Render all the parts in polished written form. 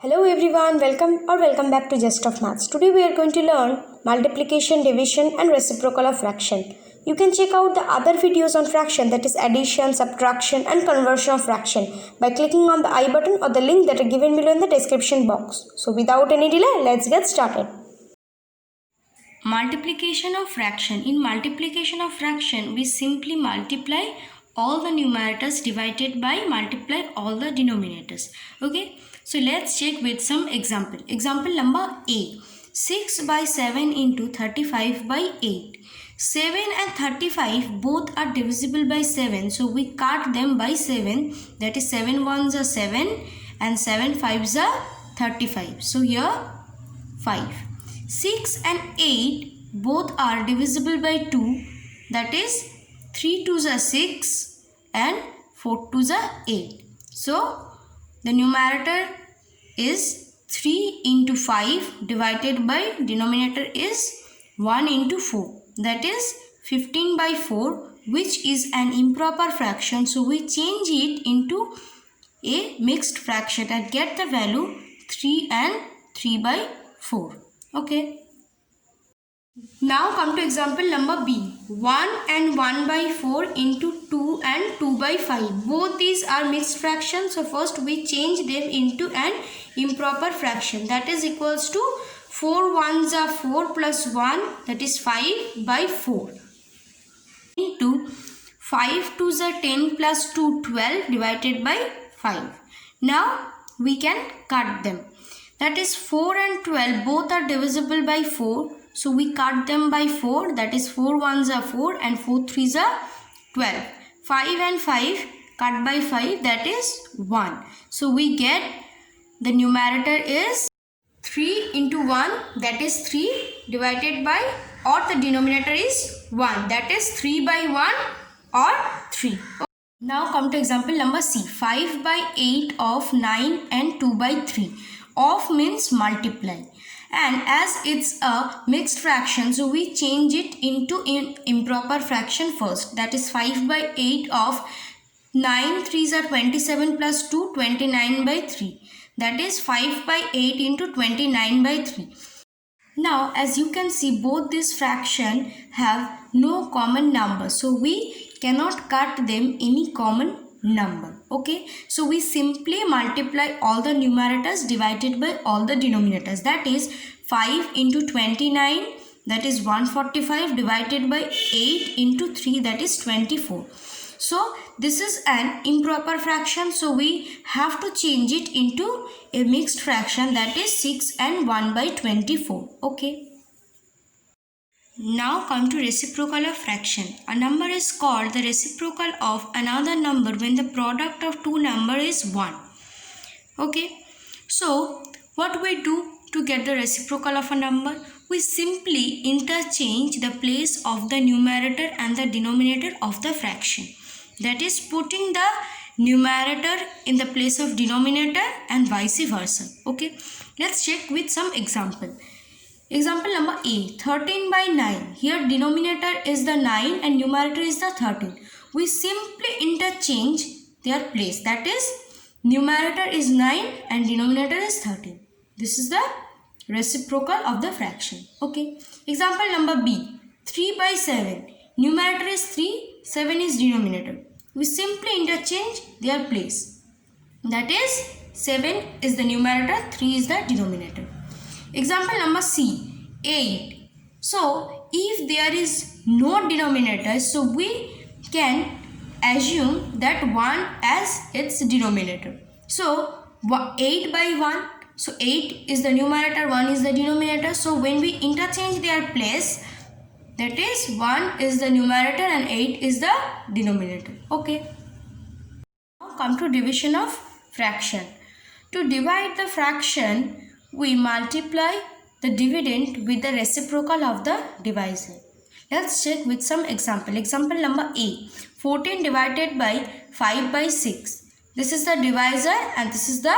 Hello everyone, welcome back to Just of Maths. Today we are going to learn multiplication, division and reciprocal of fraction. You can check out the other videos on fraction, that is addition, subtraction and conversion of fraction by clicking on the I button or the link that are given below in the description box. So without any delay, let's get started. Multiplication of fraction. In multiplication of fraction, we simply multiply all the numerators divided by multiply all the denominators. Okay, so let's check with some example. Example number A. 6 by 7 into 35 by 8. 7 and 35 both are divisible by 7, so we cut them by 7. That is 7 ones are 7 and 7 fives are 35. So here 5. 6 and 8 both are divisible by 2, that is 3 twos are 6 and 4 twos are 8. So the numerator is 3 into 5 divided by denominator is 1 into 4, that is 15 by 4, which is an improper fraction. So we change it into a mixed fraction and get the value 3 and 3 by 4. Okay. Now come to example number B. 1 and 1 by 4 into 2 and 2 by 5. Both these are mixed fractions. So first we change them into an improper fraction. That is equals to 4 ones are 4 plus 1, that is 5 by 4. Into 5 twos are 10 plus 2, 12 divided by 5. Now we can cut them. That is 4 and 12 both are divisible by 4. So we cut them by 4. That is 4 ones are 4 and 4 threes are 12. 5 and 5 cut by 5, that is 1. So we get the numerator is 3 into 1, that is 3 divided by, or the denominator is 1, that is 3 by 1 or 3. Now come to example number C. 5 by 8 of 9 and 2 by 3. Of means multiply, and as it's a mixed fraction, so we change it into an improper fraction first. That is 5 by 8 of 9 threes are 27 plus 2, 29 by 3. That is 5 by 8 into 29 by 3. Now as you can see, both these fraction have no common number, so we cannot cut them any common number. Okay, so we simply multiply all the numerators divided by all the denominators. That is 5 into 29, that is 145 divided by 8 into 3, that is 24. So this is an improper fraction, so we have to change it into a mixed fraction, that is 6 and 1 by 24. Okay. Now come to reciprocal of fraction. A number is called the reciprocal of another number when the product of two numbers is 1. Okay. So what we do to get the reciprocal of a number? We simply interchange the place of the numerator and the denominator of the fraction. That is putting the numerator in the place of denominator and vice versa. Okay. Let's check with some example. Example number A. 13 by 9. Here denominator is the 9 and numerator is the 13. We simply interchange their place. That is numerator is 9 and denominator is 13. This is the reciprocal of the fraction. Okay. Example number B. 3 by 7. Numerator is 3, 7 is denominator. We simply interchange their place. That is 7 is the numerator, 3 is the denominator. Example number C. 8. So if there is no denominator, so we can assume that 1 as its denominator. So 8 by 1. So 8 is the numerator, 1 is the denominator. So when we interchange their place, that is 1 is the numerator and 8 is the denominator. Okay. Now come to division of fraction. To divide the fraction, we multiply the dividend with the reciprocal of the divisor. Let's check with some example. Example number A. 14 divided by 5 by 6. This is the divisor and this is the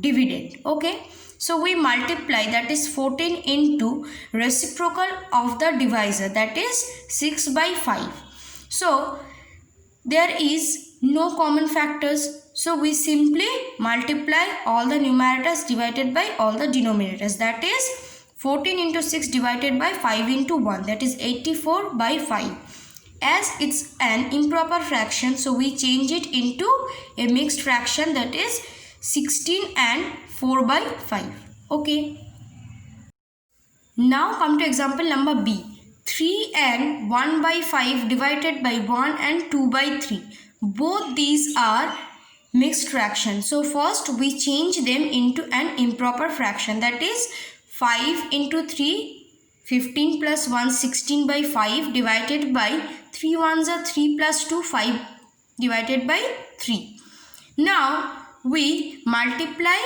dividend. Okay. So we multiply, that is 14 into reciprocal of the divisor, that is 6 by 5. So there is no common factors. So we simply multiply all the numerators divided by all the denominators. That is 14 into 6 divided by 5 into 1. That is 84 by 5. As it's an improper fraction, so we change it into a mixed fraction, that is 16 and 4 by 5. Okay. Now come to example number B. 3 and 1 by 5 divided by 1 and 2 by 3. Both these are mixed fraction. So first we change them into an improper fraction, that is 5 into 3, 15 plus 1, 16 by 5 divided by 3 ones are 3 plus 2, 5 divided by 3. Now we multiply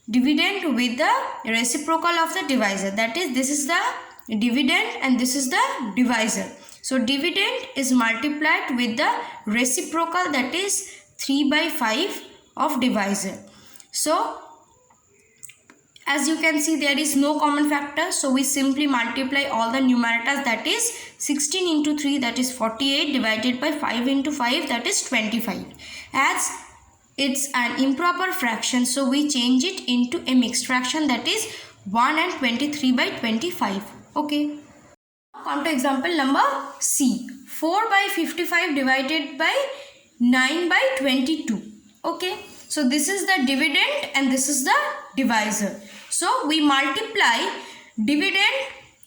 dividend with the reciprocal of the divisor, that is this is the dividend and this is the divisor. So dividend is multiplied with the reciprocal, that is 3 by 5 of divisor. So as you can see, there is no common factor, so we simply multiply all the numerators, that is 16 into 3, that is 48 divided by 5 into 5, that is 25. As it's an improper fraction, so we change it into a mixed fraction, that is 1 and 23 by 25. Okay. Come to example number C. 4 by 55 divided by 9 by 22. Okay. So this is the dividend and this is the divisor. So we multiply dividend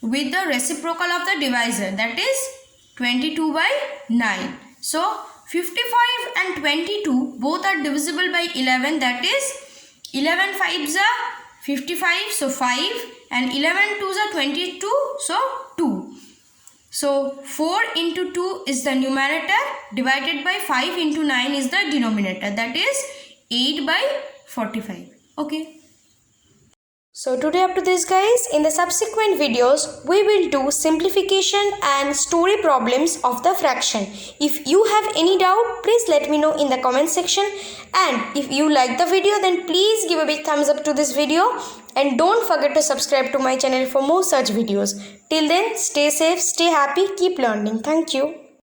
with the reciprocal of the divisor, that is 22 by 9. So 55 and 22 both are divisible by 11, that is 11 5s are 55, so 5, and 11 2s are 22, so 2. So 4 into 2 is the numerator divided by 5 into 9 is the denominator, that is 8 by 45. Okay. So today up to this guys, in the subsequent videos we will do simplification and story problems of the fraction. If you have any doubt, please let me know in the comment section, and if you like the video then please give a big thumbs up to this video and don't forget to subscribe to my channel for more such videos. Till then, stay safe, stay happy, keep learning. Thank you.